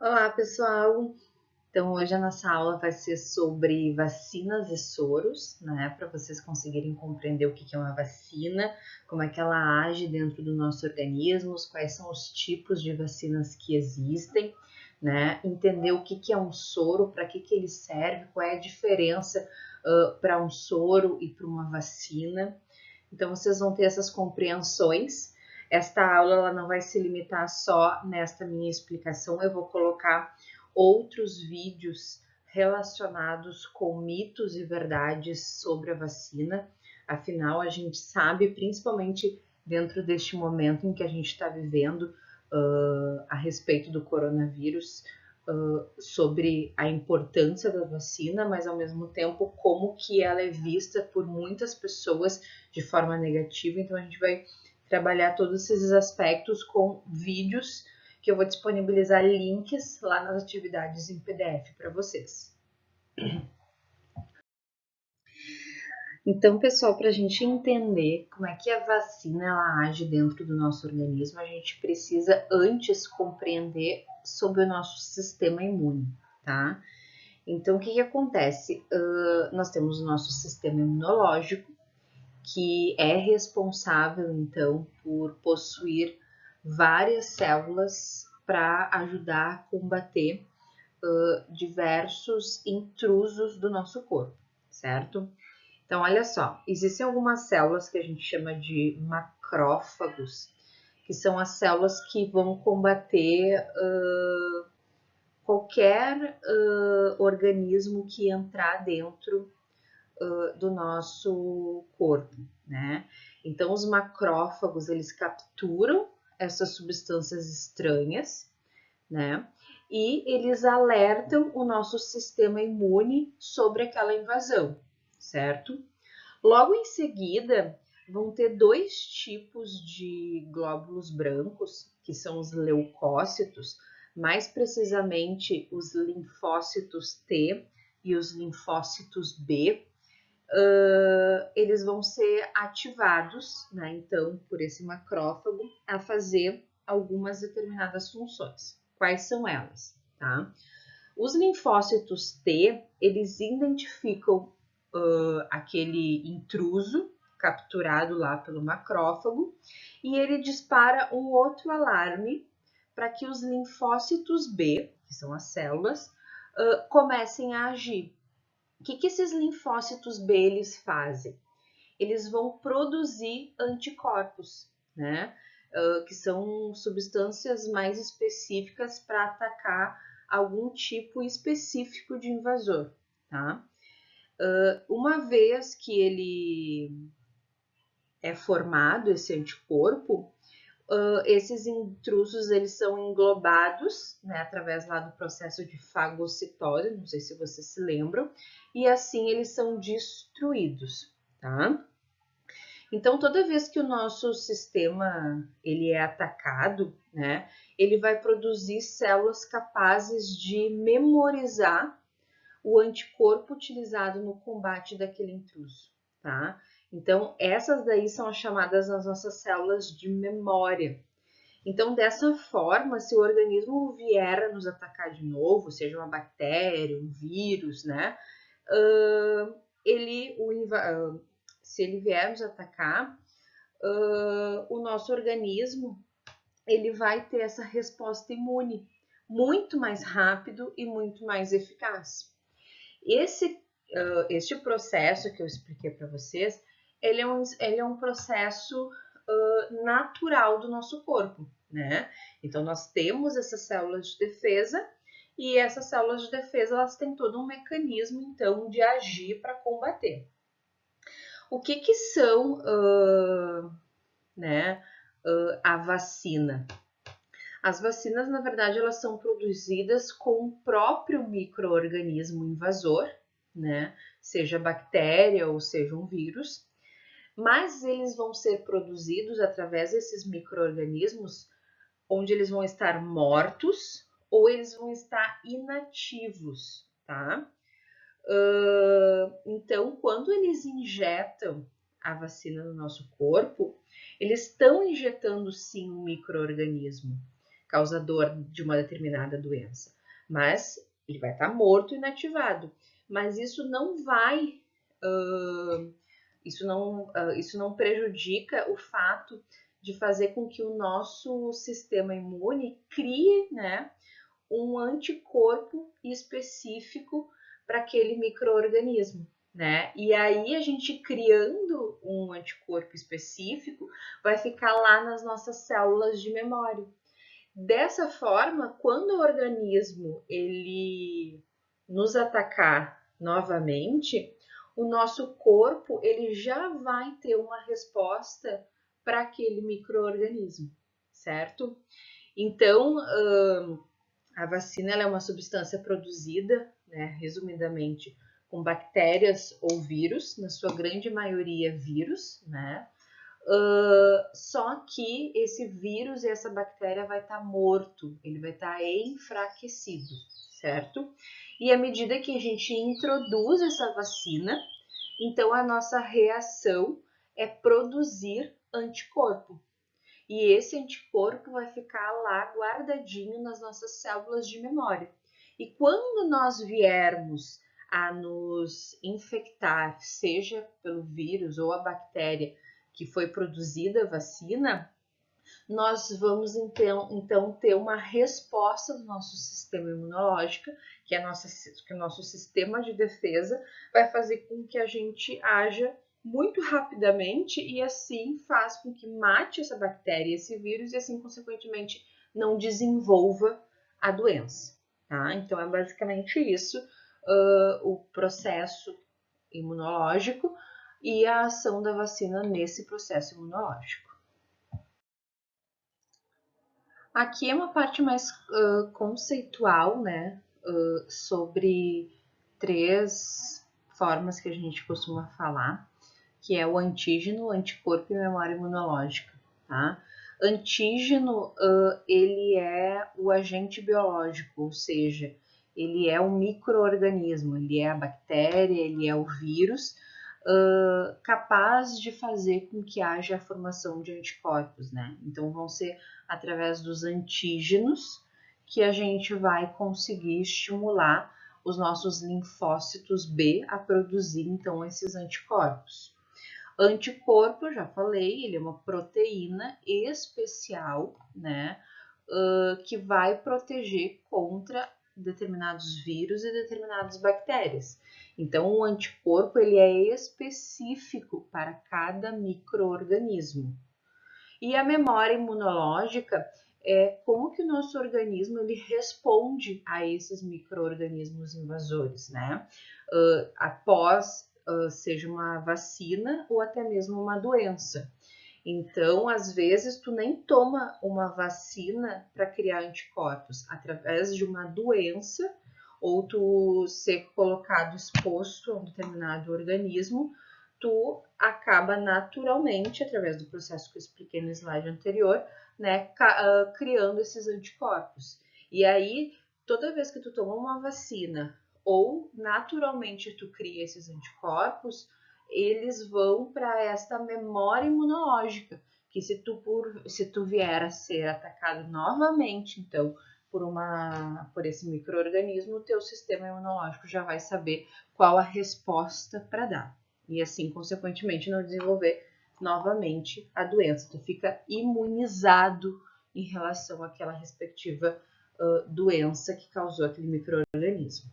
Olá, pessoal! Então, hoje a nossa aula vai ser sobre vacinas e soros, né? Para vocês conseguirem compreender o que é uma vacina, como é que ela age dentro do nosso organismo, quais são os tipos de vacinas que existem, né? Entender o que é um soro, para que ele serve, qual é a diferença para um soro e para uma vacina. Então, vocês vão ter essas compreensões. Esta aula ela não vai se limitar só nesta minha explicação, eu vou colocar outros vídeos relacionados com mitos e verdades sobre a vacina. Afinal, a gente sabe, principalmente dentro deste momento em que a gente está vivendo a respeito do coronavírus, sobre a importância da vacina, mas ao mesmo tempo como que ela é vista por muitas pessoas de forma negativa. Então a gente vai trabalhar todos esses aspectos com vídeos que eu vou disponibilizar links lá nas atividades em PDF para vocês. Então, pessoal, para a gente entender como é que a vacina ela age dentro do nosso organismo, a gente precisa antes compreender sobre o nosso sistema imune, tá? Então, o que acontece? Nós temos o nosso sistema imunológico, que é responsável, então, por possuir várias células para ajudar a combater diversos intrusos do nosso corpo, certo? Então, olha só, existem algumas células que a gente chama de macrófagos, que são as células que vão combater qualquer organismo que entrar dentro do nosso corpo, né? Então, os macrófagos, eles capturam essas substâncias estranhas, né? E eles alertam o nosso sistema imune sobre aquela invasão, certo? Logo em seguida, vão ter dois tipos de glóbulos brancos, que são os leucócitos, mais precisamente os linfócitos T e os linfócitos B. Eles vão ser ativados, né, então, por esse macrófago a fazer algumas determinadas funções. Quais são elas? Tá? Os linfócitos T, eles identificam aquele intruso capturado lá pelo macrófago e ele dispara um outro alarme para que os linfócitos B, que são as células, comecem a agir. O que esses linfócitos B eles fazem? Eles vão produzir anticorpos, né? Que são substâncias mais específicas para atacar algum tipo específico de invasor, tá? Uma vez que ele é formado, esse anticorpo, esses intrusos eles são englobados, né, através lá do processo de fagocitose, não sei se vocês se lembram, e assim eles são destruídos, tá? Então, toda vez que o nosso sistema ele é atacado, né, ele vai produzir células capazes de memorizar o anticorpo utilizado no combate daquele intruso, tá? Então, essas daí são as chamadas as nossas células de memória. Então, dessa forma, se o organismo vier a nos atacar de novo, seja uma bactéria, um vírus, né? Se ele vier nos atacar, o nosso organismo ele vai ter essa resposta imune muito mais rápido e muito mais eficaz. Este processo que eu expliquei para vocês, ele é um processo natural do nosso corpo, né? Então, nós temos essas células de defesa e essas células de defesa, elas têm todo um mecanismo, então, de agir para combater. O que são, né, a vacina? As vacinas, na verdade, elas são produzidas com o próprio micro-organismo invasor, né? Seja bactéria ou seja um vírus, mas eles vão ser produzidos através desses micro-organismos onde eles vão estar mortos ou eles vão estar inativos, tá? Então, quando eles injetam a vacina no nosso corpo, eles estão injetando sim um micro-organismo causador de uma determinada doença, mas ele vai estar morto e inativado. Mas isso não vai, isso não prejudica o fato de fazer com que o nosso sistema imune crie, né, um anticorpo específico para aquele micro-organismo, né? E aí a gente criando um anticorpo específico vai ficar lá nas nossas células de memória. Dessa forma, quando o organismo ele nos atacar novamente, o nosso corpo ele já vai ter uma resposta para aquele micro-organismo, certo? Então, a vacina ela é uma substância produzida, né, resumidamente, com bactérias ou vírus, na sua grande maioria vírus, né? Só que esse vírus e essa bactéria vai estar morto, ele vai estar enfraquecido, certo? E à medida que a gente introduz essa vacina, então a nossa reação é produzir anticorpo. E esse anticorpo vai ficar lá guardadinho nas nossas células de memória. E quando nós viermos a nos infectar, seja pelo vírus ou a bactéria que foi produzida a vacina, nós vamos então ter uma resposta do nosso sistema imunológico, que o nosso sistema de defesa vai fazer com que a gente haja muito rapidamente e assim faz com que mate essa bactéria, esse vírus e assim, consequentemente, não desenvolva a doença. Tá? Então, é basicamente isso, o processo imunológico e a ação da vacina nesse processo imunológico. Aqui é uma parte mais conceitual, né, sobre 3 formas que a gente costuma falar, que é o antígeno, anticorpo e memória imunológica, tá? Antígeno, ele é o agente biológico, ou seja, ele é o micro-organismo, ele é a bactéria, ele é o vírus, capaz de fazer com que haja a formação de anticorpos, né? Então, vão ser através dos antígenos que a gente vai conseguir estimular os nossos linfócitos B a produzir, então, esses anticorpos. Anticorpo, já falei, ele é uma proteína especial, né, que vai proteger contra determinados vírus e determinadas bactérias. Então, o anticorpo ele é específico para cada micro-organismo. E a memória imunológica é como que o nosso organismo ele responde a esses micro-organismos invasores, né? Após seja uma vacina ou até mesmo uma doença. Então, às vezes, tu nem toma uma vacina para criar anticorpos, através de uma doença ou tu ser colocado exposto a um determinado organismo, tu acaba naturalmente, através do processo que eu expliquei no slide anterior, né, criando esses anticorpos. E aí, toda vez que tu toma uma vacina ou naturalmente tu cria esses anticorpos, eles vão para esta memória imunológica, que se tu vier a ser atacado novamente, então, por esse micro-organismo, o teu sistema imunológico já vai saber qual a resposta para dar. E assim, consequentemente, não desenvolver novamente a doença. Tu fica imunizado em relação àquela respectiva doença que causou aquele micro-organismo.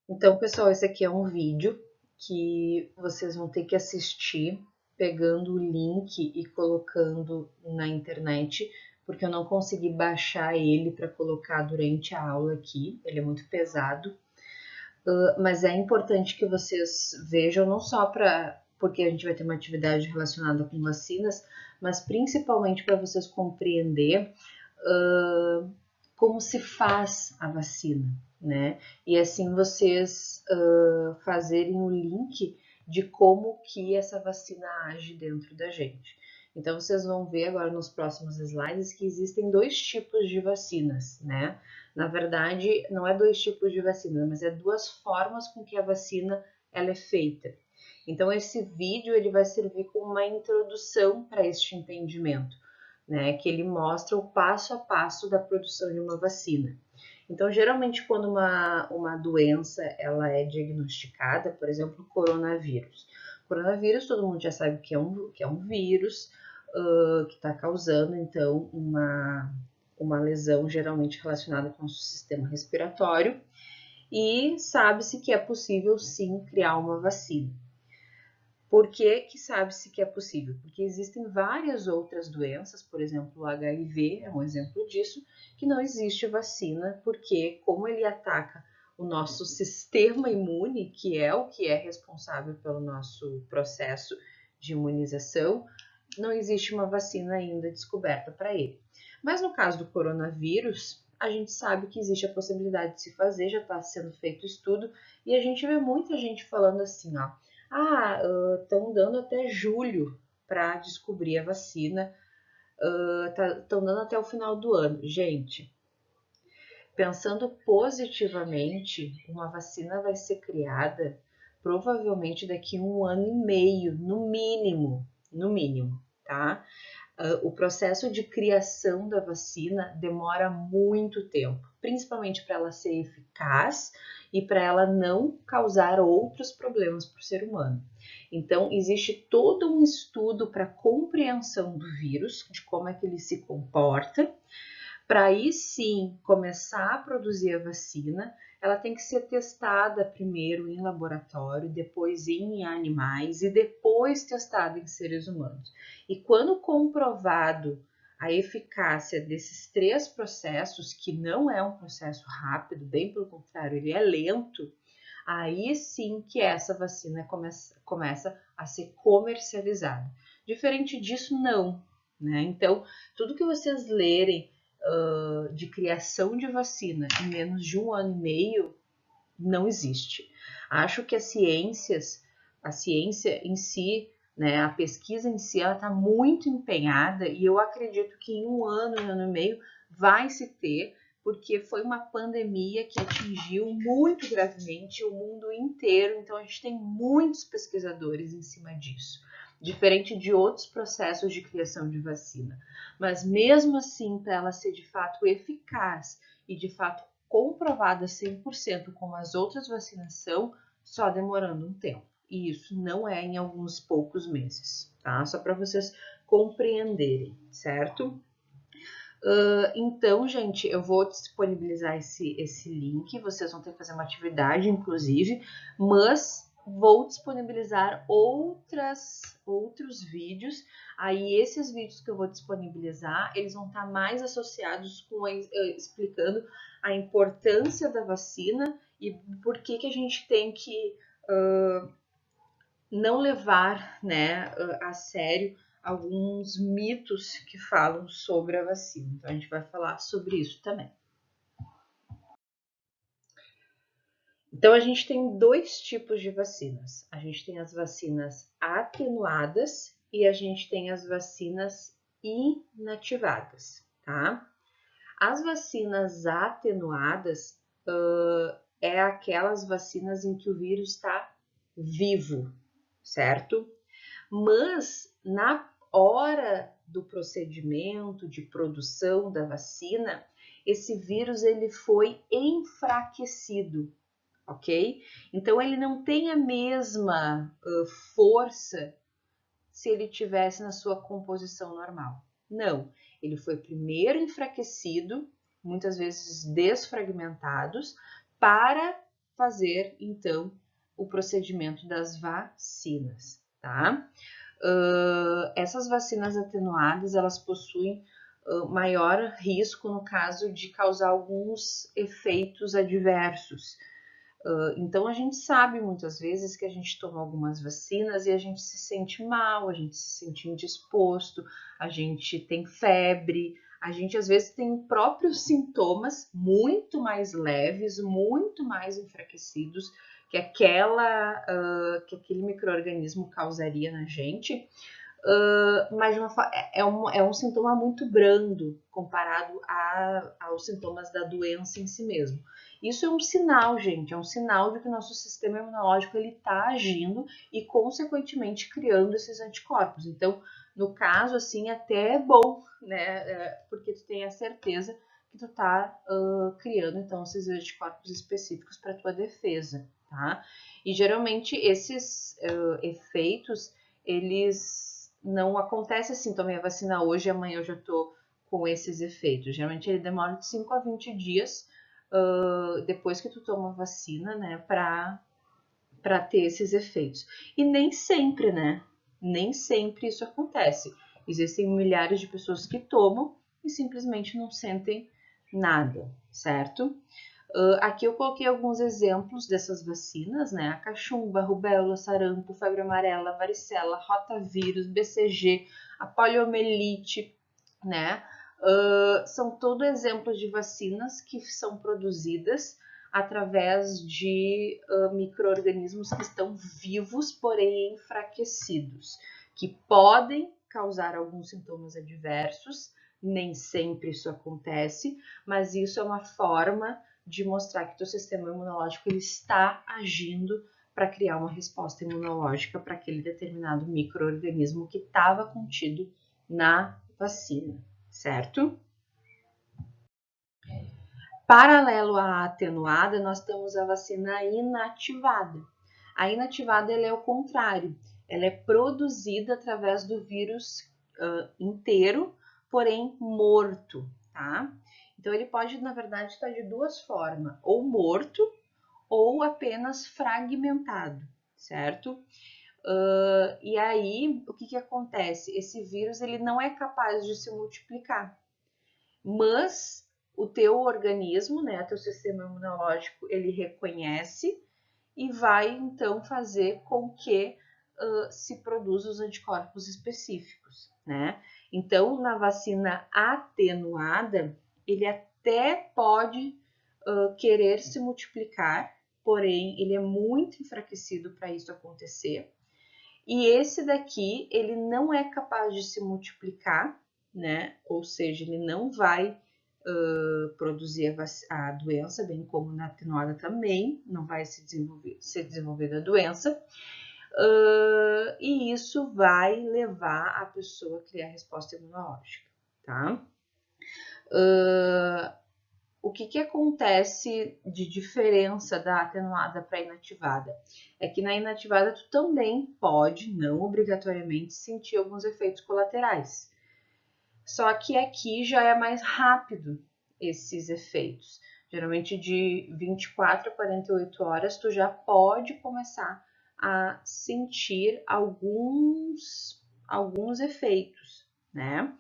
Então, pessoal, esse aqui é um vídeo que vocês vão ter que assistir pegando o link e colocando na internet, porque eu não consegui baixar ele para colocar durante a aula aqui, ele é muito pesado. Mas é importante que vocês vejam, não só porque a gente vai ter uma atividade relacionada com vacinas, mas principalmente para vocês compreender como se faz a vacina, né? E assim vocês fazerem o link de como que essa vacina age dentro da gente. Então, vocês vão ver agora nos próximos slides que existem 2 tipos de vacinas, né? Na verdade, não é 2 tipos de vacina, mas é 2 formas com que a vacina ela é feita. Então, esse vídeo ele vai servir como uma introdução para este entendimento. né, que ele mostra o passo a passo da produção de uma vacina. Então, geralmente, quando uma doença ela é diagnosticada, por exemplo, o coronavírus. Coronavírus, todo mundo já sabe que é um vírus que está causando, então, uma lesão geralmente relacionada com o sistema respiratório, e sabe-se que é possível, sim, criar uma vacina. Por que sabe-se que é possível? Porque existem várias outras doenças, por exemplo, o HIV é um exemplo disso, que não existe vacina, porque como ele ataca o nosso sistema imune, que é o que é responsável pelo nosso processo de imunização, não existe uma vacina ainda descoberta para ele. Mas no caso do coronavírus, a gente sabe que existe a possibilidade de se fazer, já está sendo feito estudo, e a gente vê muita gente falando assim, ó, estão dando até julho para descobrir a vacina, estão dando até o final do ano. Gente, pensando positivamente, uma vacina vai ser criada provavelmente daqui a 1 ano e meio, no mínimo, tá? O processo de criação da vacina demora muito tempo, principalmente para ela ser eficaz e para ela não causar outros problemas para o ser humano. Então, existe todo um estudo para compreensão do vírus, de como é que ele se comporta, para aí sim começar a produzir a vacina. Ela tem que ser testada primeiro em laboratório, depois em animais e depois testada em seres humanos. E quando comprovado a eficácia desses 3 processos, que não é um processo rápido, bem pelo contrário, ele é lento, aí sim que essa vacina começa a ser comercializada. Diferente disso, não, né? Então, tudo que vocês lerem de criação de vacina em menos de 1 ano e meio não existe. Acho que a ciência em si, né, a pesquisa em si, ela está muito empenhada e eu acredito que em 1 ano e meio vai se ter, porque foi uma pandemia que atingiu muito gravemente o mundo inteiro, então a gente tem muitos pesquisadores em cima disso, diferente de outros processos de criação de vacina. Mas mesmo assim, para ela ser de fato eficaz e de fato comprovada 100% como as outras vacinas são, só demorando um tempo. E isso não é em alguns poucos meses, tá? Só para vocês compreenderem, certo? Então, gente, eu vou disponibilizar esse link, vocês vão ter que fazer uma atividade, inclusive, mas vou disponibilizar outros vídeos. Aí, esses vídeos que eu vou disponibilizar, eles vão estar mais associados com explicando a importância da vacina e por que a gente tem que não levar, né, a sério alguns mitos que falam sobre a vacina. Então, a gente vai falar sobre isso também. Então, a gente tem 2 tipos de vacinas. A gente tem as vacinas atenuadas e a gente tem as vacinas inativadas, tá? As vacinas atenuadas é aquelas vacinas em que o vírus está vivo, certo? Mas na hora do procedimento de produção da vacina, esse vírus ele foi enfraquecido, ok? Então ele não tem a mesma força se ele tivesse na sua composição normal. Não, ele foi primeiro enfraquecido, muitas vezes desfragmentados, para fazer então o procedimento das vacinas, tá? Essas vacinas atenuadas, elas possuem maior risco no caso de causar alguns efeitos adversos. Então, a gente sabe muitas vezes que a gente toma algumas vacinas e a gente se sente mal, a gente se sente indisposto, a gente tem febre, a gente às vezes tem próprios sintomas muito mais leves, muito mais enfraquecidos que aquele micro-organismo causaria na gente, mas é um sintoma muito brando comparado aos sintomas da doença em si mesmo. Isso é um sinal, gente, é um sinal de que o nosso sistema imunológico ele está agindo e, consequentemente, criando esses anticorpos. Então, No caso, assim, até é bom, né? Porque tu tem a certeza que tu tá criando, então, esses anticorpos específicos para tua defesa, tá? E geralmente esses efeitos, eles não acontecem assim, tomei a vacina hoje e amanhã eu já tô com esses efeitos. Geralmente ele demora de 5 a 20 dias depois que tu toma a vacina, né, para ter esses efeitos. E nem sempre, né? Nem sempre isso acontece. Existem milhares de pessoas que tomam e simplesmente não sentem nada, certo? Aqui eu coloquei alguns exemplos dessas vacinas, né? A cachumba, rubéola, sarampo, febre amarela, varicela, rotavírus, BCG, a poliomielite, né? São todos exemplos de vacinas que são produzidas através de micro-organismos que estão vivos, porém enfraquecidos, que podem causar alguns sintomas adversos, nem sempre isso acontece, mas isso é uma forma de mostrar que o teu sistema imunológico ele está agindo para criar uma resposta imunológica para aquele determinado micro-organismo que estava contido na vacina, certo? Paralelo à atenuada, nós temos a vacina inativada. A inativada ela é o contrário, ela é produzida através do vírus inteiro, porém morto, tá? Então ele pode, na verdade, estar de duas formas, ou morto ou apenas fragmentado, certo? E aí, o que acontece? Esse vírus ele não é capaz de se multiplicar, mas o teu organismo, né, teu sistema imunológico, ele reconhece e vai então fazer com que se produza os anticorpos específicos, né? Então, na vacina atenuada, ele até pode querer se multiplicar, porém ele é muito enfraquecido para isso acontecer. E esse daqui, ele não é capaz de se multiplicar, né? Ou seja, ele não vai produzir a doença, bem como na atenuada também, não vai ser desenvolvida a doença. E isso vai levar a pessoa a criar resposta imunológica, tá? O que acontece de diferença da atenuada para a inativada? É que na inativada tu também pode, não obrigatoriamente, sentir alguns efeitos colaterais. Só que aqui já é mais rápido esses efeitos. Geralmente de 24 a 48 horas tu já pode começar a sentir alguns efeitos, né?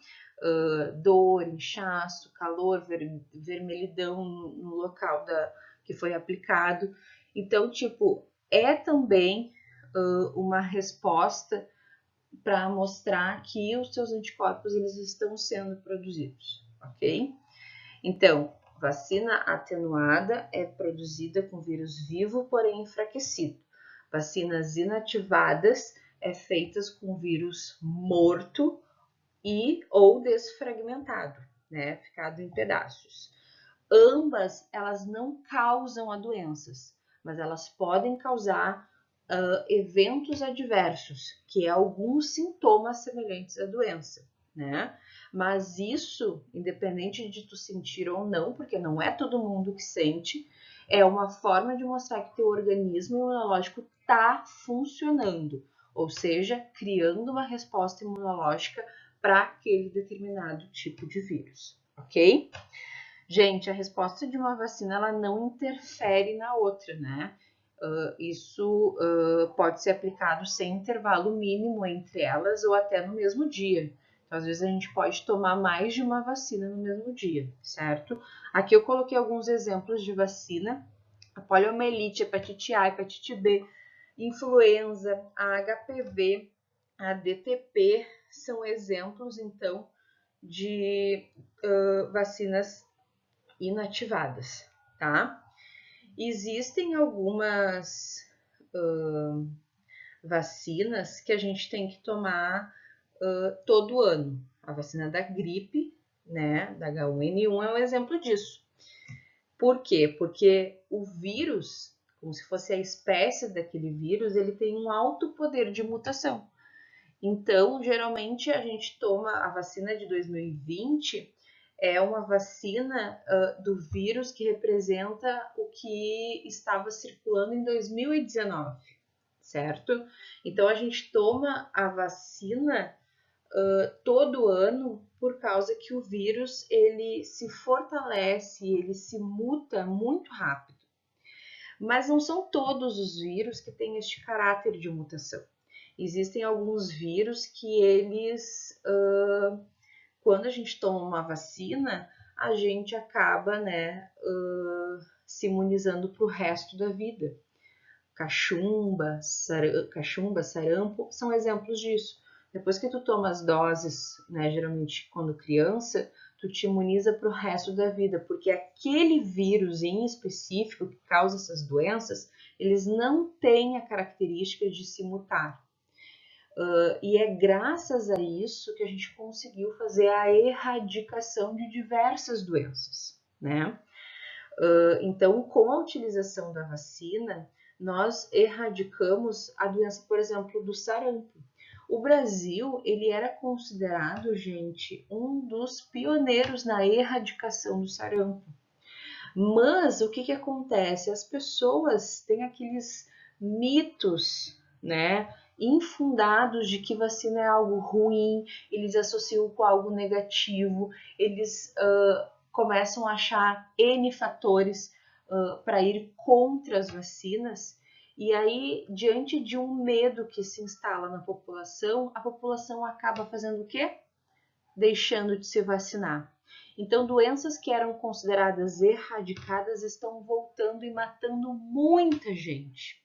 Dor, inchaço, calor, vermelhidão no local que foi aplicado. Então, tipo, é também uma resposta para mostrar que os seus anticorpos eles estão sendo produzidos, ok? Então, vacina atenuada é produzida com vírus vivo, porém enfraquecido. Vacinas inativadas é feitas com vírus morto e ou desfragmentado, né, ficado em pedaços. Ambas, elas não causam a doenças, mas elas podem causar eventos adversos, que é alguns sintomas semelhantes à doença, né? Mas isso, independente de tu sentir ou não, porque não é todo mundo que sente, é uma forma de mostrar que teu organismo imunológico está funcionando, ou seja, criando uma resposta imunológica para aquele determinado tipo de vírus, ok? Gente, a resposta de uma vacina ela não interfere na outra, né? Isso pode ser aplicado sem intervalo mínimo entre elas ou até no mesmo dia. Então, às vezes a gente pode tomar mais de uma vacina no mesmo dia, certo? Aqui eu coloquei alguns exemplos de vacina: a poliomielite, hepatite A, hepatite B, influenza, a HPV, a DTP, são exemplos, então, de vacinas inativadas, tá? Existem algumas vacinas que a gente tem que tomar todo ano. A vacina da gripe, né, da H1N1 é um exemplo disso. Por quê? Porque o vírus, como se fosse a espécie daquele vírus, ele tem um alto poder de mutação. Então, geralmente a gente toma a vacina de 2020, é uma vacina do vírus que representa o que estava circulando em 2019, certo? Então, a gente toma a vacina todo ano por causa que o vírus ele se fortalece, ele se muta muito rápido. Mas não são todos os vírus que têm este caráter de mutação. Existem alguns vírus que eles, quando a gente toma uma vacina, a gente acaba, né, se imunizando para o resto da vida. Cachumba, sarampo, são exemplos disso. Depois que tu toma as doses, né, geralmente quando criança, tu te imuniza para o resto da vida, porque aquele vírus em específico que causa essas doenças, eles não têm a característica de se mutar. E é graças a isso que a gente conseguiu fazer a erradicação de diversas doenças, né? Então, com a utilização da vacina, nós erradicamos a doença, por exemplo, do sarampo. O Brasil, ele era considerado, gente, um dos pioneiros na erradicação do sarampo. Mas o que acontece? As pessoas têm aqueles mitos, né, infundados de que vacina é algo ruim, eles associam com algo negativo, eles começam a achar N fatores para ir contra as vacinas. E aí, diante de um medo que se instala na população, a população acaba fazendo o quê? Deixando de se vacinar. Então, doenças que eram consideradas erradicadas estão voltando e matando muita gente.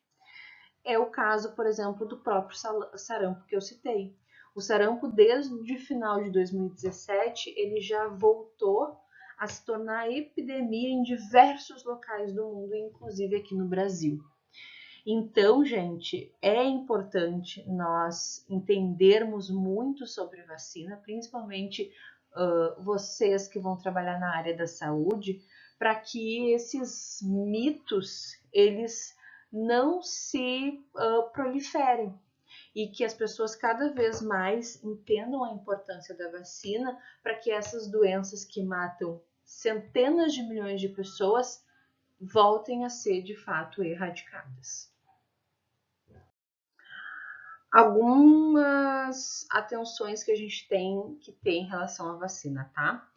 É o caso, por exemplo, do próprio sarampo que eu citei. O sarampo, desde o final de 2017, ele já voltou a se tornar epidemia em diversos locais do mundo, inclusive aqui no Brasil. Então, gente, é importante nós entendermos muito sobre vacina, principalmente vocês que vão trabalhar na área da saúde, para que esses mitos eles não se proliferem e que as pessoas cada vez mais entendam a importância da vacina para que essas doenças que matam centenas de milhões de pessoas voltem a ser de fato erradicadas. Algumas atenções que a gente tem que ter em relação à vacina, tá?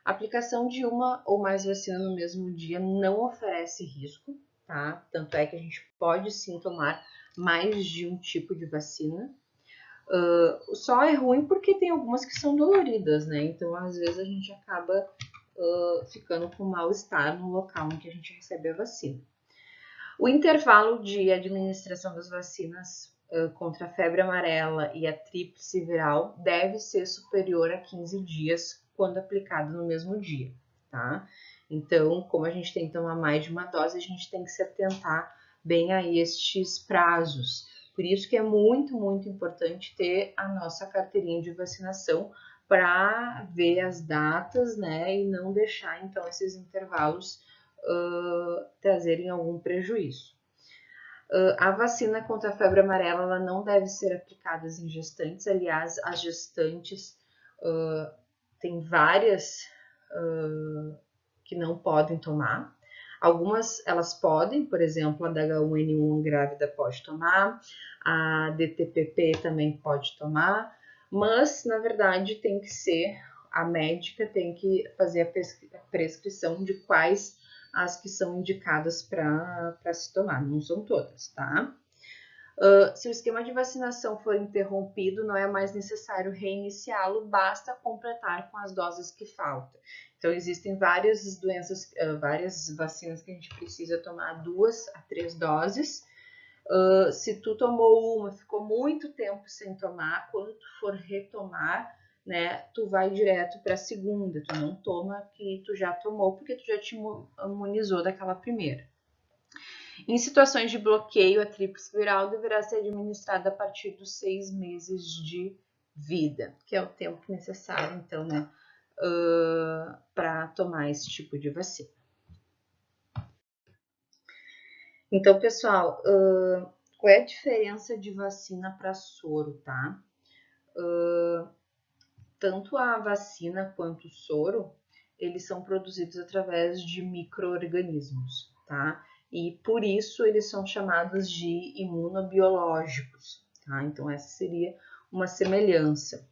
A aplicação de uma ou mais vacinas no mesmo dia não oferece risco, tá? Tanto é que a gente pode sim tomar mais de um tipo de vacina. Só é ruim porque tem algumas que são doloridas, né? Então, às vezes, a gente acaba ficando com mal-estar no local em que a gente recebe a vacina. O intervalo de administração das vacinas contra a febre amarela e a tríplice viral deve ser superior a 15 dias quando aplicado no mesmo dia, tá? Então, como a gente tem que tomar mais de uma dose, a gente tem que se atentar bem a estes prazos. Por isso que é muito, muito importante ter a nossa carteirinha de vacinação para ver as datas, né, e não deixar então esses intervalos trazerem algum prejuízo. A vacina contra a febre amarela ela não deve ser aplicada em gestantes. Aliás, as gestantes tem várias que não podem tomar. Algumas elas podem, por exemplo, a da H1N1 grávida pode tomar, a DTPP também pode tomar, mas na verdade tem que ser a médica tem que fazer a prescrição de quais as que são indicadas para se tomar, não são todas, tá? Se o esquema de vacinação for interrompido, não é mais necessário reiniciá-lo, basta completar com as doses que faltam. Então, existem várias doenças, várias vacinas que a gente precisa tomar 2 a 3 doses. Se tu tomou uma, ficou muito tempo sem tomar, quando tu for retomar, né, tu vai direto para a segunda, tu não toma que tu já tomou, porque tu já te imunizou daquela primeira. Em situações de bloqueio, a tríplice viral deverá ser administrada a partir dos 6 meses de vida, que é o tempo necessário, então, né, para tomar esse tipo de vacina. Então, pessoal, qual é a diferença de vacina para soro, tá? tanto a vacina quanto o soro, eles são produzidos através de micro-organismos, tá? E por isso eles são chamados de imunobiológicos, tá? Então essa seria uma semelhança.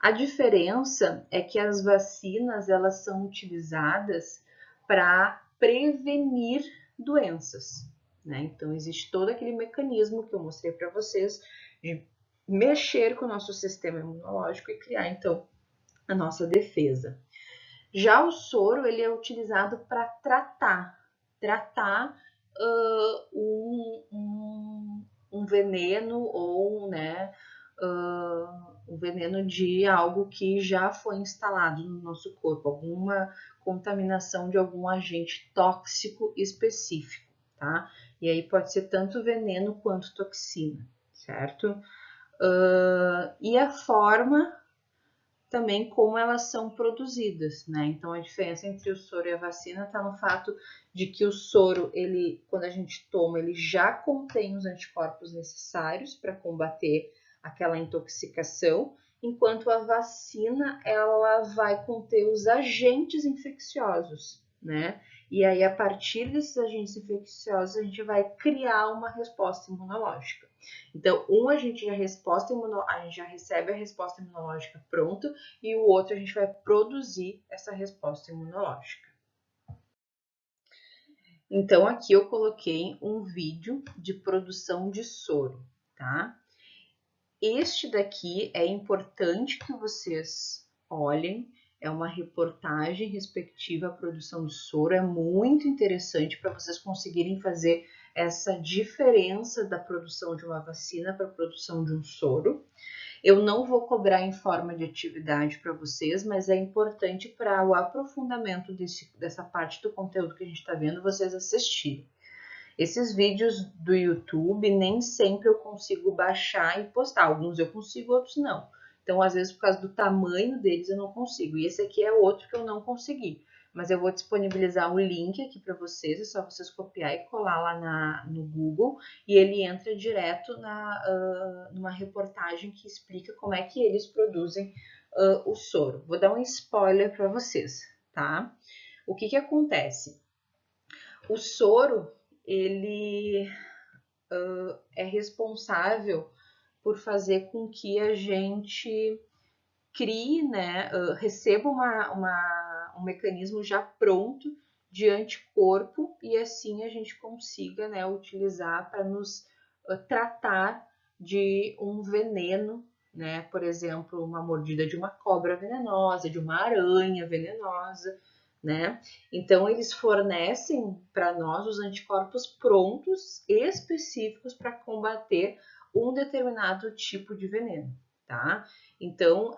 A diferença é que as vacinas, elas são utilizadas para prevenir doenças, né? Então existe todo aquele mecanismo que eu mostrei para vocês de mexer com o nosso sistema imunológico e criar, então, a nossa defesa. Já o soro, ele é utilizado para tratar um veneno ou, né, um veneno de algo que já foi instalado no nosso corpo, alguma contaminação de algum agente tóxico específico, tá? E aí pode ser tanto veneno quanto toxina, certo? E a forma também como elas são produzidas, né? Então a diferença entre o soro e a vacina está no fato de que o soro, ele, quando a gente toma, ele já contém os anticorpos necessários para combater aquela intoxicação, enquanto a vacina ela vai conter os agentes infecciosos, né? E aí, a partir desses agentes infecciosos, a gente vai criar uma resposta imunológica. Então, a gente já recebe a resposta imunológica pronta, e o outro a gente vai produzir essa resposta imunológica. Então, aqui eu coloquei um vídeo de produção de soro, tá? Este daqui é importante que vocês olhem, é uma reportagem respectiva à produção de soro, é muito interessante para vocês conseguirem fazer essa diferença da produção de uma vacina para a produção de um soro. Eu não vou cobrar em forma de atividade para vocês, mas é importante para o aprofundamento dessa parte do conteúdo que a gente está vendo, vocês assistirem. Esses vídeos do YouTube nem sempre eu consigo baixar e postar. Alguns eu consigo, outros não. Então, às vezes, por causa do tamanho deles, eu não consigo. E esse aqui é outro que eu não consegui. Mas eu vou disponibilizar o link aqui para vocês. É só vocês copiar e colar lá no Google. E ele entra direto numa reportagem que explica como é que eles produzem o soro. Vou dar um spoiler para vocês, tá? O que acontece? O soro, ele é responsável por fazer com que a gente crie, né, receba um mecanismo já pronto de anticorpo e assim a gente consiga, né, utilizar para nos tratar de um veneno, né, por exemplo, uma mordida de uma cobra venenosa, de uma aranha venenosa, né? Então eles fornecem para nós os anticorpos prontos específicos para combater um determinado tipo de veneno, tá? Então,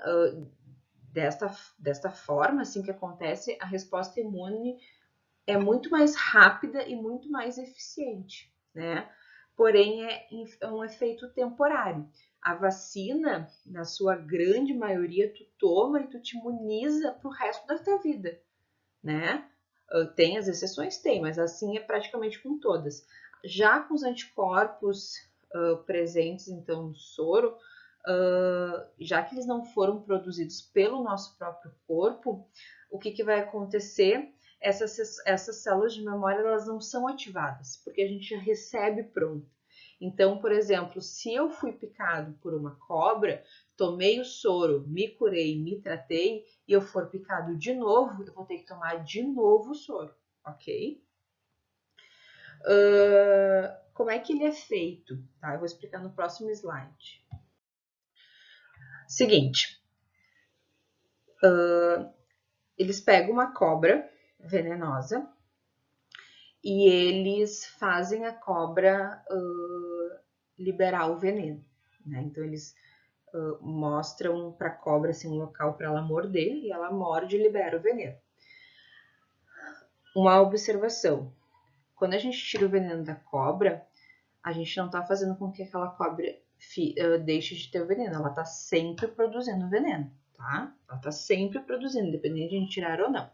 desta forma, assim que acontece, a resposta imune é muito mais rápida e muito mais eficiente, né? Porém, é um efeito temporário. A vacina, na sua grande maioria, tu toma e tu te imuniza para o resto da tua vida, né? Tem as exceções? Tem, mas assim é praticamente com todas. Já com os anticorpos presentes, então, no soro, já que eles não foram produzidos pelo nosso próprio corpo, o que vai acontecer? Essas células de memória, elas não são ativadas, porque a gente já recebe pronto. Então, por exemplo, se eu fui picado por uma cobra, tomei o soro, me curei, me tratei, e eu for picado de novo, eu vou ter que tomar de novo o soro, ok? Como é que ele é feito? Tá? Eu vou explicar no próximo slide. Seguinte, eles pegam uma cobra venenosa e eles fazem a cobra liberar o veneno, né? Então eles mostram para a cobra assim, um local para ela morder e ela morde e libera o veneno. Uma observação: quando a gente tira o veneno da cobra, a gente não está fazendo com que aquela cobra deixe de ter o veneno, ela está sempre produzindo veneno, tá? Ela está sempre produzindo, independente de a gente tirar ou não.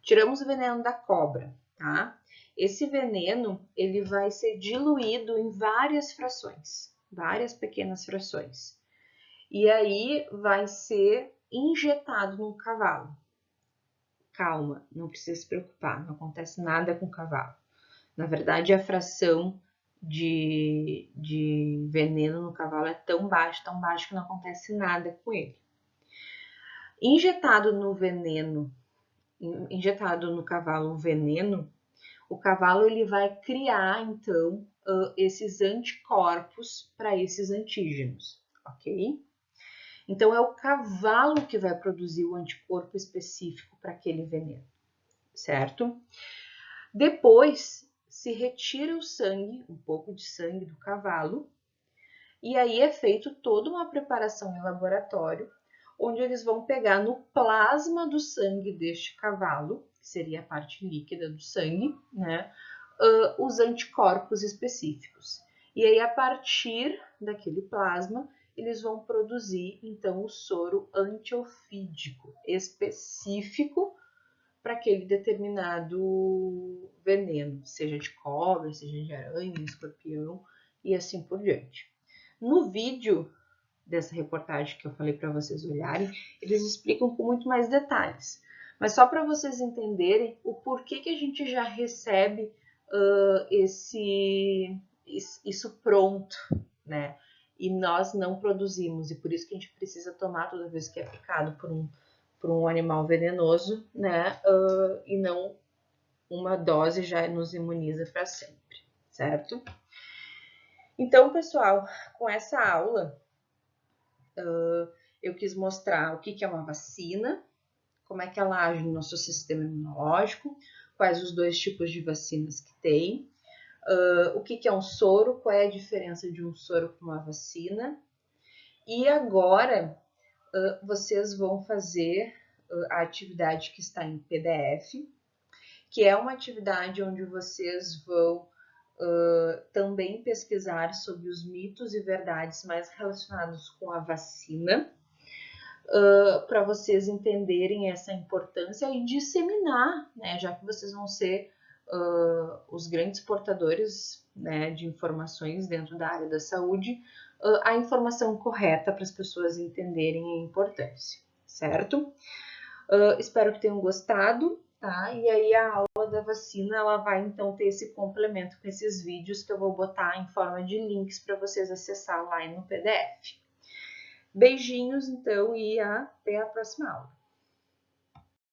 Tiramos o veneno da cobra, tá? Esse veneno, ele vai ser diluído em várias frações, várias pequenas frações. e aí vai ser injetado no cavalo. Calma, não precisa se preocupar, não acontece nada com o cavalo. Na verdade, a fração de veneno no cavalo é tão baixa que não acontece nada com ele. Injetado no cavalo um veneno, o cavalo ele vai criar, então, esses anticorpos para esses antígenos, ok? Então, é o cavalo que vai produzir o anticorpo específico para aquele veneno, certo? Depois, se retira o sangue, um pouco de sangue do cavalo, e aí é feito toda uma preparação em laboratório, onde eles vão pegar no plasma do sangue deste cavalo, que seria a parte líquida do sangue, né, os anticorpos específicos. E aí, a partir daquele plasma, eles vão produzir, então, o soro antiofídico específico para aquele determinado veneno, seja de cobra, seja de aranha, escorpião e assim por diante. No vídeo dessa reportagem que eu falei para vocês olharem, eles explicam com muito mais detalhes. Mas só para vocês entenderem o porquê que a gente já recebe isso pronto, né? E nós não produzimos, e por isso que a gente precisa tomar toda vez que é picado por um animal venenoso, né? E não uma dose já nos imuniza para sempre, certo? Então, pessoal, com essa aula, eu quis mostrar o que é uma vacina, como é que ela age no nosso sistema imunológico, quais os dois tipos de vacinas que tem, o que é um soro, qual é a diferença de um soro para uma vacina. E agora vocês vão fazer a atividade que está em PDF, que é uma atividade onde vocês vão também pesquisar sobre os mitos e verdades mais relacionados com a vacina, para vocês entenderem essa importância e disseminar, né, já que vocês vão ser os grandes portadores, né, de informações dentro da área da saúde, a informação correta para as pessoas entenderem a importância, certo? Espero que tenham gostado, tá? E aí a aula da vacina, ela vai então ter esse complemento com esses vídeos que eu vou botar em forma de links para vocês acessar lá no PDF. Beijinhos, então, e até a próxima aula.